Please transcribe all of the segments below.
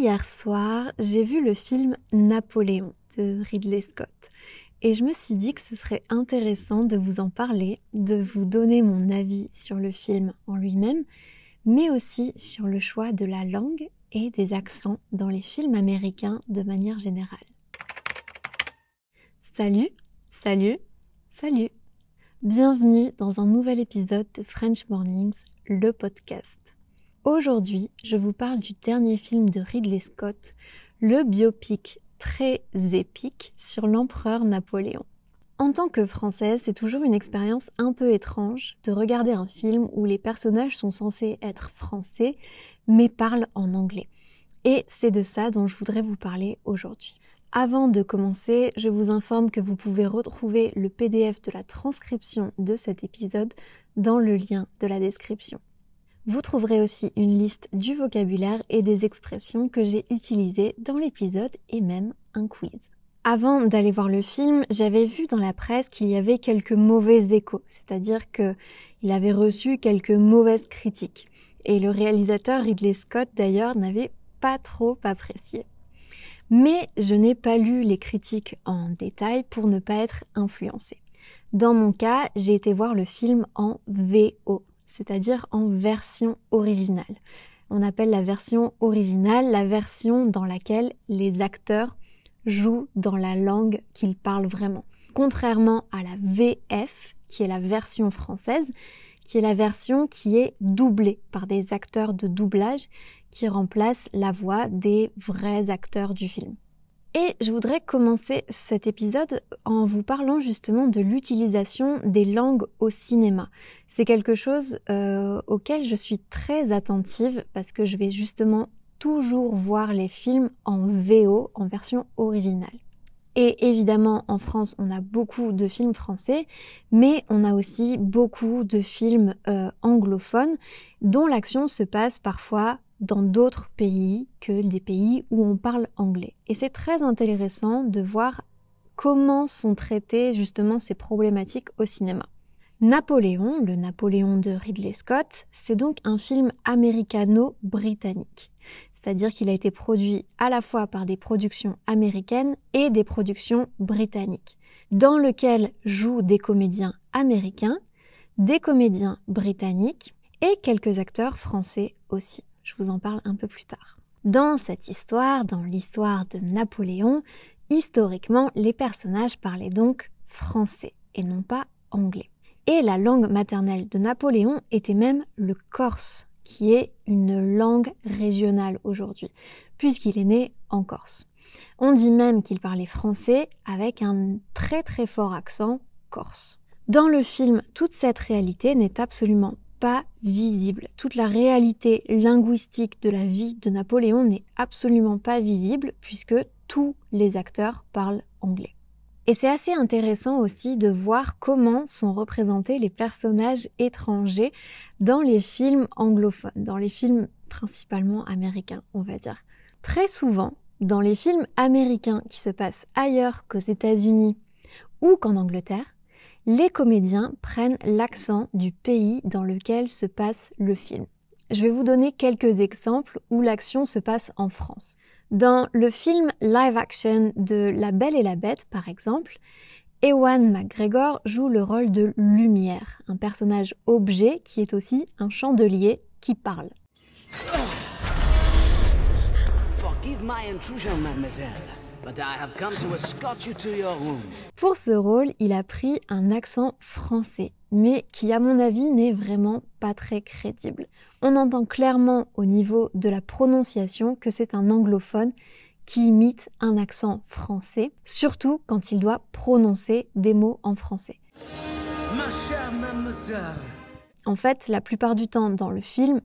Hier soir, j'ai vu le film Napoléon de Ridley Scott et je me suis dit que ce serait intéressant de vous en parler, de vous donner mon avis sur le film en lui-même, mais aussi sur le choix de la langue et des accents dans les films américains de manière générale. Salut, salut, salut! Bienvenue dans un nouvel épisode de French Mornings, le podcast. Aujourd'hui, je vous parle du dernier film de Ridley Scott, le biopic très épique sur l'empereur Napoléon. En tant que Française, c'est toujours une expérience un peu étrange de regarder un film où les personnages sont censés être français, mais parlent en anglais. Et c'est de ça dont je voudrais vous parler aujourd'hui. Avant de commencer, je vous informe que vous pouvez retrouver le PDF de la transcription de cet épisode dans le lien de la description. Vous trouverez aussi une liste du vocabulaire et des expressions que j'ai utilisées dans l'épisode et même un quiz. Avant d'aller voir le film, j'avais vu dans la presse qu'il y avait quelques mauvais échos, c'est-à-dire qu'il avait reçu quelques mauvaises critiques. Et le réalisateur Ridley Scott d'ailleurs n'avait pas trop apprécié. Mais je n'ai pas lu les critiques en détail pour ne pas être influencée. Dans mon cas, j'ai été voir le film en VO. C'est-à-dire en version originale. On appelle la version originale la version dans laquelle les acteurs jouent dans la langue qu'ils parlent vraiment. Contrairement à la VF, qui est la version française, qui est la version qui est doublée par des acteurs de doublage qui remplacent la voix des vrais acteurs du film. Et je voudrais commencer cet épisode en vous parlant justement de l'utilisation des langues au cinéma. C'est quelque chose auquel je suis très attentive parce que je vais justement toujours voir les films en VO, en version originale. Et évidemment, en France, on a beaucoup de films français, mais on a aussi beaucoup de films anglophones dont l'action se passe parfois dans d'autres pays que des pays où on parle anglais. Et c'est très intéressant de voir comment sont traitées justement ces problématiques au cinéma. Napoléon, le Napoléon de Ridley Scott, c'est donc un film américano-britannique. C'est-à-dire qu'il a été produit à la fois par des productions américaines et des productions britanniques, dans lequel jouent des comédiens américains, des comédiens britanniques et quelques acteurs français aussi. Je vous en parle un peu plus tard. Dans cette histoire, dans l'histoire de Napoléon, historiquement, les personnages parlaient donc français et non pas anglais. Et la langue maternelle de Napoléon était même le corse, qui est une langue régionale aujourd'hui, puisqu'il est né en Corse. On dit même qu'il parlait français avec un très très fort accent corse. Dans le film, toute cette réalité n'est absolument pas visible. Toute la réalité linguistique de la vie de Napoléon n'est absolument pas visible puisque tous les acteurs parlent anglais. Et c'est assez intéressant aussi de voir comment sont représentés les personnages étrangers dans les films anglophones, dans les films principalement américains, on va dire. Très souvent, dans les films américains qui se passent ailleurs qu'aux États-Unis ou qu'en Angleterre, les comédiens prennent l'accent du pays dans lequel se passe le film. Je vais vous donner quelques exemples où l'action se passe en France. Dans le film live-action de La Belle et la Bête, par exemple, Ewan McGregor joue le rôle de Lumière, un personnage objet qui est aussi un chandelier qui parle. Forgive my intrusion, mademoiselle. But I have come to escort you to your room. Pour ce rôle, il a pris un accent français, mais qui à mon avis n'est vraiment pas très crédible. On entend clairement au niveau de la prononciation que c'est un anglophone qui imite un accent français, surtout quand il doit prononcer des mots en français. Ma chère mademoiselle. En fait, la plupart du temps dans le film,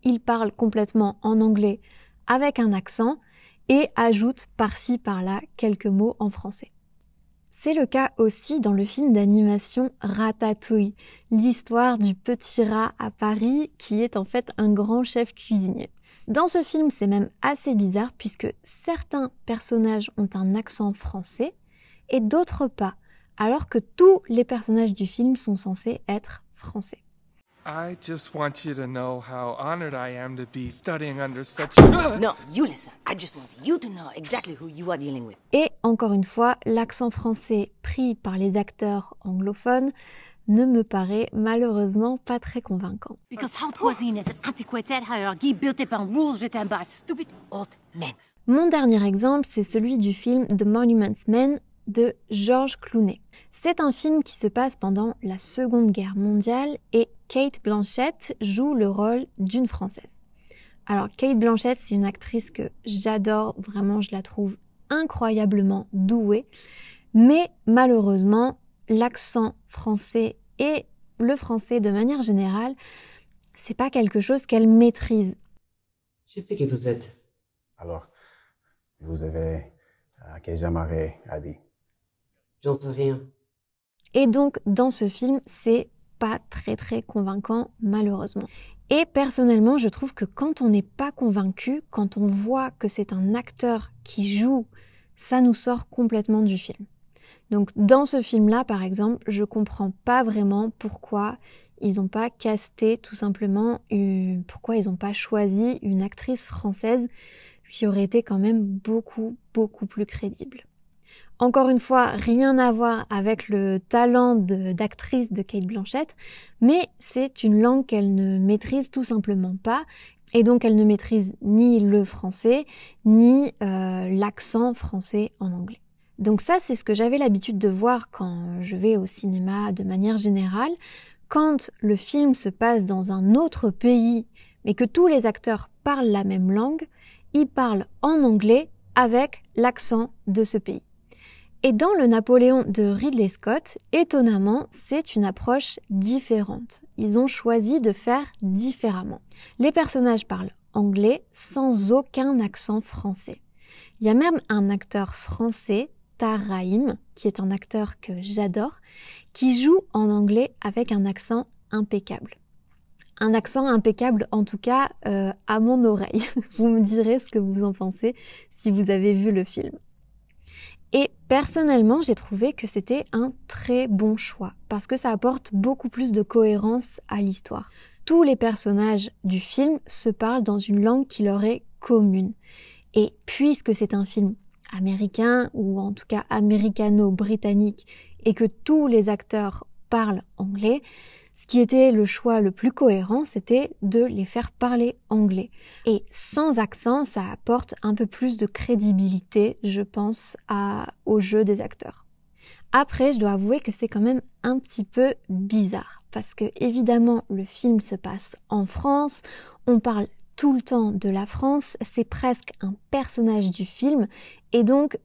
il parle complètement en anglais avec un accent, et ajoute par-ci par-là quelques mots en français. C'est le cas aussi dans le film d'animation Ratatouille, l'histoire du petit rat à Paris qui est en fait un grand chef cuisinier. Dans ce film, c'est même assez bizarre puisque certains personnages ont un accent français et d'autres pas, alors que tous les personnages du film sont censés être français. I just want you to know how honored I am to be studying under such... No, you listen. I just want you to know exactly who you are dealing with. Et encore une fois, l'accent français pris par les acteurs anglophones ne me paraît malheureusement pas très convaincant. Because Haute-Voisine is an antiquated hierarchy built upon rules written by stupid old men. Mon dernier exemple, c'est celui du film The Monuments Men de George Clooney. C'est un film qui se passe pendant la Seconde Guerre mondiale et Cate Blanchett joue le rôle d'une Française. Alors Cate Blanchett, c'est une actrice que j'adore, vraiment je la trouve incroyablement douée, mais malheureusement l'accent français et le français de manière générale, c'est pas quelque chose qu'elle maîtrise. Je sais qui vous êtes. Alors, vous avez quel genre habit? J'en sais rien. Et donc, dans ce film, c'est pas très convaincant, malheureusement. Et personnellement, je trouve que quand on n'est pas convaincu, quand on voit que c'est un acteur qui joue, ça nous sort complètement du film. Donc, dans ce film-là, par exemple, je comprends pas vraiment pourquoi ils n'ont pas casté, tout simplement, pourquoi ils n'ont pas choisi une actrice française qui aurait été quand même beaucoup plus crédible. Encore une fois, rien à voir avec le talent d'actrice de Cate Blanchett, mais c'est une langue qu'elle ne maîtrise tout simplement pas, et donc elle ne maîtrise ni le français, ni l'accent français en anglais. Donc ça, c'est ce que j'avais l'habitude de voir quand je vais au cinéma de manière générale. Quand le film se passe dans un autre pays, mais que tous les acteurs parlent la même langue, ils parlent en anglais avec l'accent de ce pays. Et dans le Napoléon de Ridley Scott, étonnamment, c'est une approche différente. Ils ont choisi de faire différemment. Les personnages parlent anglais sans aucun accent français. Il y a même un acteur français, Tahar Rahim, qui est un acteur que j'adore, qui joue en anglais avec un accent impeccable. Un accent impeccable, en tout cas, à mon oreille. Vous me direz ce que vous en pensez si vous avez vu le film. Et personnellement, j'ai trouvé que c'était un très bon choix parce que ça apporte beaucoup plus de cohérence à l'histoire. Tous les personnages du film se parlent dans une langue qui leur est commune. Et puisque c'est un film américain ou en tout cas américano-britannique et que tous les acteurs parlent anglais, ce qui était le choix le plus cohérent, c'était de les faire parler anglais. Et sans accent, ça apporte un peu plus de crédibilité, je pense, au jeu des acteurs. Après, je dois avouer que c'est quand même un petit peu bizarre, parce que évidemment, le film se passe en France, on parle tout le temps de la France, c'est presque un personnage du film, et donc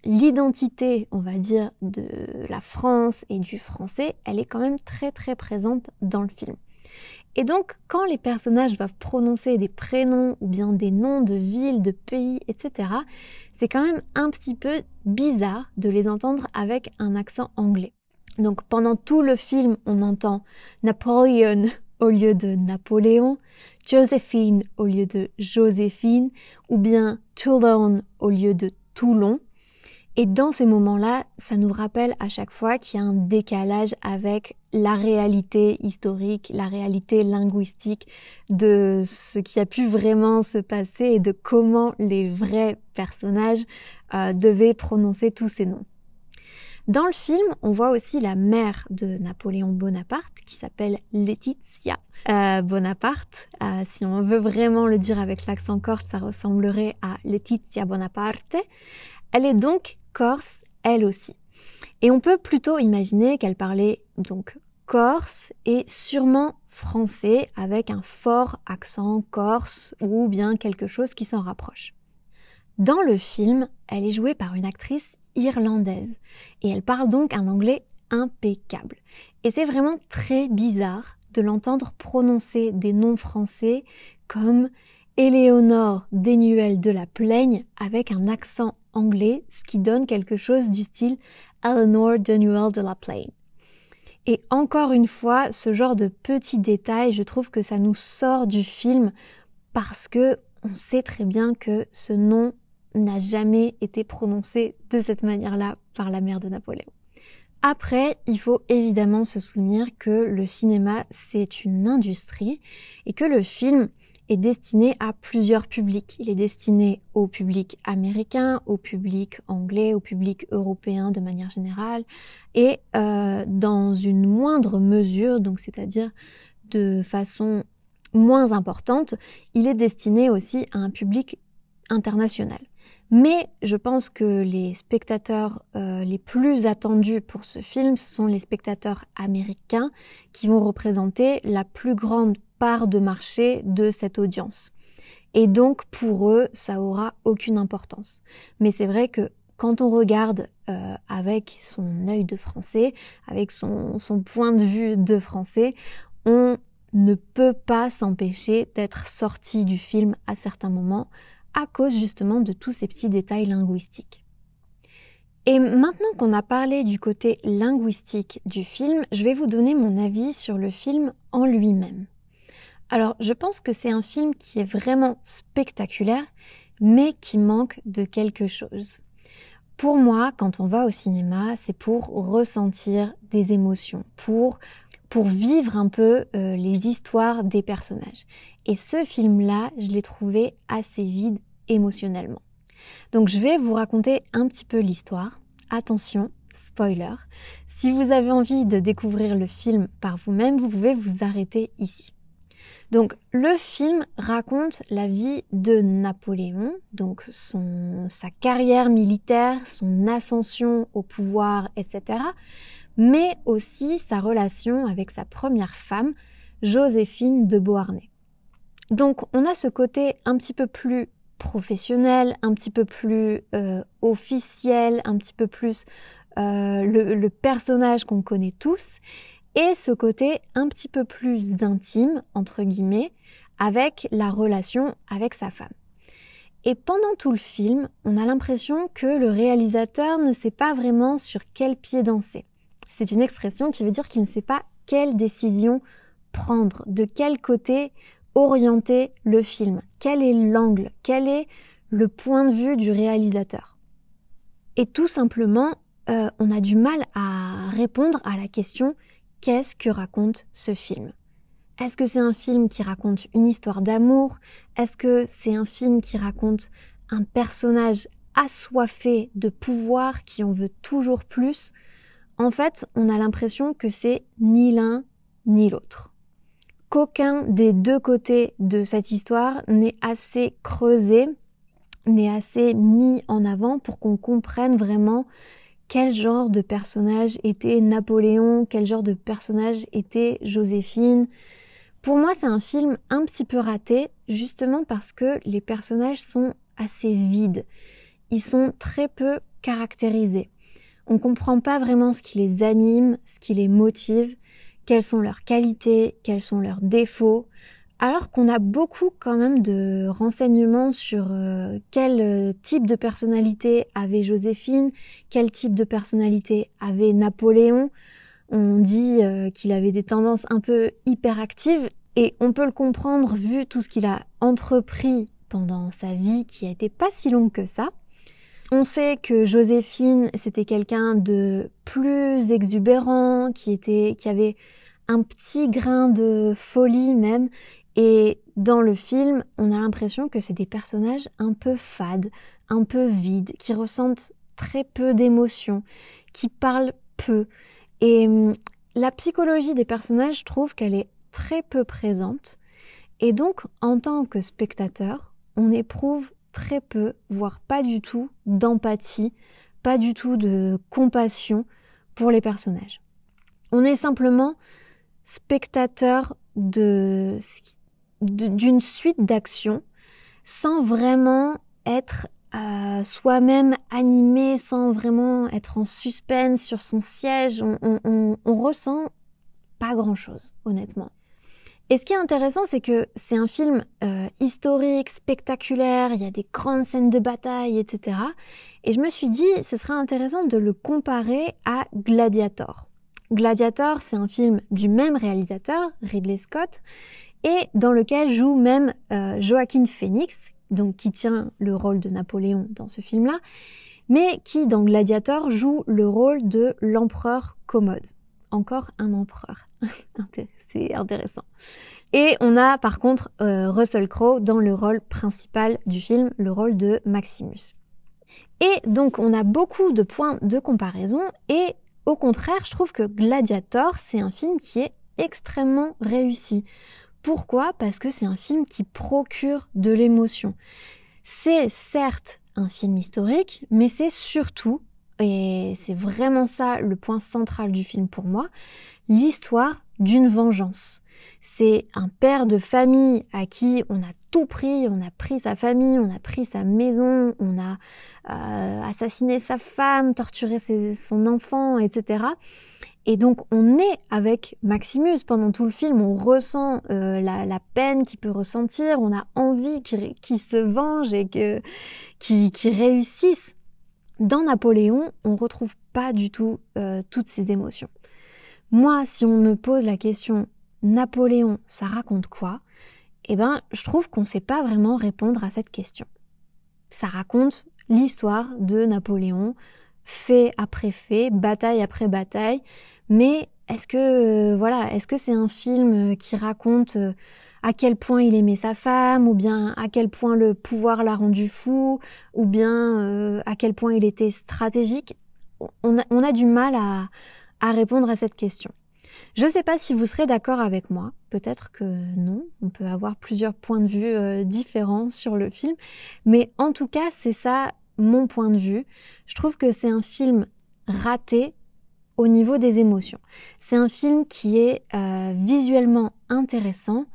l'identité, on va dire, de la France et du français, elle est quand même très présente dans le film. Et donc, quand les personnages doivent prononcer des prénoms ou bien des noms de villes, de pays, etc., c'est quand même un petit peu bizarre de les entendre avec un accent anglais. Donc, pendant tout le film, on entend Napoleon au lieu de Napoléon, Joséphine au lieu de Joséphine, ou bien Toulon au lieu de Toulon. Et dans ces moments-là, ça nous rappelle à chaque fois qu'il y a un décalage avec la réalité historique, la réalité linguistique de ce qui a pu vraiment se passer et de comment les vrais personnages devaient prononcer tous ces noms. Dans le film, on voit aussi la mère de Napoléon Bonaparte qui s'appelle Laetitia Bonaparte. Si on veut vraiment le dire avec l'accent corse, ça ressemblerait à Laetitia Bonaparte. Elle est donc corse, elle aussi. Et on peut plutôt imaginer qu'elle parlait donc corse et sûrement français avec un fort accent corse ou bien quelque chose qui s'en rapproche. Dans le film, elle est jouée par une actrice irlandaise et elle parle donc un anglais impeccable. Et c'est vraiment très bizarre de l'entendre prononcer des noms français comme Éléonore Dénuel de la Plaigne avec un accent anglais, ce qui donne quelque chose du style Eleanor Dénuel de la Plaigne. Et encore une fois, ce genre de petits détails, je trouve que ça nous sort du film parce que on sait très bien que ce nom n'a jamais été prononcé de cette manière-là par la mère de Napoléon. Après, il faut évidemment se souvenir que le cinéma, c'est une industrie et que le film est destiné à plusieurs publics. Il est destiné au public américain, au public anglais, au public européen de manière générale et dans une moindre mesure, donc c'est-à-dire de façon moins importante, il est destiné aussi à un public international. Mais je pense que les spectateurs les plus attendus pour ce film, ce sont les spectateurs américains qui vont représenter la plus grande part de marché de cette audience. Et donc, pour eux, ça aura aucune importance. Mais c'est vrai que quand on regarde avec son œil de français, avec son point de vue de français, on ne peut pas s'empêcher d'être sorti du film à certains moments à cause justement de tous ces petits détails linguistiques. Et maintenant qu'on a parlé du côté linguistique du film, je vais vous donner mon avis sur le film en lui-même. Alors, je pense que c'est un film qui est vraiment spectaculaire, mais qui manque de quelque chose. Pour moi, quand on va au cinéma, c'est pour ressentir des émotions, pour vivre un peu les histoires des personnages. Et ce film-là, je l'ai trouvé assez vide émotionnellement. Donc je vais vous raconter un petit peu l'histoire. Attention, spoiler. Si vous avez envie de découvrir le film par vous-même, vous pouvez vous arrêter ici. Donc le film raconte la vie de Napoléon, donc sa carrière militaire, son ascension au pouvoir, etc., mais aussi sa relation avec sa première femme, Joséphine de Beauharnais. Donc on a ce côté un petit peu plus professionnel, un petit peu plus officiel, un petit peu plus le personnage qu'on connaît tous, et ce côté un petit peu plus intime, entre guillemets, avec la relation avec sa femme. Et pendant tout le film, on a l'impression que le réalisateur ne sait pas vraiment sur quel pied danser. C'est une expression qui veut dire qu'il ne sait pas quelle décision prendre, de quel côté orienter le film, quel est l'angle, quel est le point de vue du réalisateur. Et tout simplement, on a du mal à répondre à la question « Qu'est-ce que raconte ce film ?» Est-ce que c'est un film qui raconte une histoire d'amour? Est-ce que c'est un film qui raconte un personnage assoiffé de pouvoir qui en veut toujours plus? En fait, on a l'impression que c'est ni l'un ni l'autre. Qu'aucun des deux côtés de cette histoire n'est assez creusé, n'est assez mis en avant pour qu'on comprenne vraiment quel genre de personnage était Napoléon, quel genre de personnage était Joséphine. Pour moi, c'est un film un petit peu raté, justement parce que les personnages sont assez vides. Ils sont très peu caractérisés. On ne comprend pas vraiment ce qui les anime, ce qui les motive, quelles sont leurs qualités, quels sont leurs défauts, alors qu'on a beaucoup quand même de renseignements sur quel type de personnalité avait Joséphine, quel type de personnalité avait Napoléon. On dit qu'il avait des tendances un peu hyperactives et on peut le comprendre vu tout ce qu'il a entrepris pendant sa vie qui a été pas si longue que ça. On sait que Joséphine, c'était quelqu'un de plus exubérant, qui avait un petit grain de folie même. Et dans le film, on a l'impression que c'est des personnages un peu fades, un peu vides, qui ressentent très peu d'émotions, qui parlent peu. Et la psychologie des personnages, je trouve qu'elle est très peu présente. Et donc, en tant que spectateur, on éprouve très peu, voire pas du tout d'empathie, pas du tout de compassion pour les personnages. On est simplement spectateur d'une suite d'actions sans vraiment être soi-même animé, sans vraiment être en suspense sur son siège. On ressent pas grand-chose, honnêtement. Et ce qui est intéressant, c'est que c'est un film historique, spectaculaire, il y a des grandes scènes de bataille, etc. Et je me suis dit, ce serait intéressant de le comparer à Gladiator. Gladiator, c'est un film du même réalisateur, Ridley Scott, et dans lequel joue même Joaquin Phoenix, donc qui tient le rôle de Napoléon dans ce film-là. mais qui dans Gladiator joue le rôle de l'empereur Commode. Encore un empereur, c'est intéressant. Et on a par contre Russell Crowe dans le rôle principal du film, le rôle de Maximus. Et donc on a beaucoup de points de comparaison et au contraire, je trouve que Gladiator, c'est un film qui est extrêmement réussi. Pourquoi ? Parce que c'est un film qui procure de l'émotion. C'est certes un film historique, mais c'est surtout, et c'est vraiment ça le point central du film pour moi, l'histoire d'une vengeance. C'est un père de famille à qui on a tout pris, on a pris sa famille, on a pris sa maison, on a assassiné sa femme, torturé son enfant, etc. Et donc on est avec Maximus pendant tout le film, on ressent la peine qu'il peut ressentir, on a envie qu'il se venge et qu'il réussisse. Dans Napoléon, on retrouve pas du tout toutes ces émotions. Moi, si on me pose la question Napoléon, ça raconte quoi ? Eh ben, je trouve qu'on ne sait pas vraiment répondre à cette question. Ça raconte l'histoire de Napoléon, fait après fait, bataille après bataille, mais est-ce que c'est un film qui raconte à quel point il aimait sa femme, ou bien à quel point le pouvoir l'a rendu fou, ou bien à quel point il était stratégique ? On a du mal à répondre à cette question. Je ne sais pas si vous serez d'accord avec moi, peut-être que non, on peut avoir plusieurs points de vue différents sur le film, mais en tout cas c'est ça mon point de vue. Je trouve que c'est un film raté au niveau des émotions. C'est un film qui est visuellement intéressant,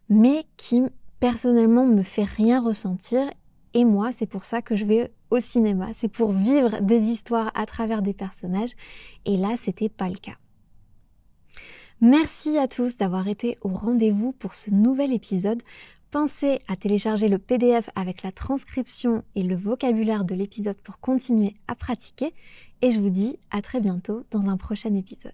mais qui personnellement me fait rien ressentir, et moi c'est pour ça que je vais au cinéma, c'est pour vivre des histoires à travers des personnages, et là c'était pas le cas. Merci à tous d'avoir été au rendez-vous pour ce nouvel épisode. Pensez à télécharger le PDF avec la transcription et le vocabulaire de l'épisode pour continuer à pratiquer. Et je vous dis à très bientôt dans un prochain épisode.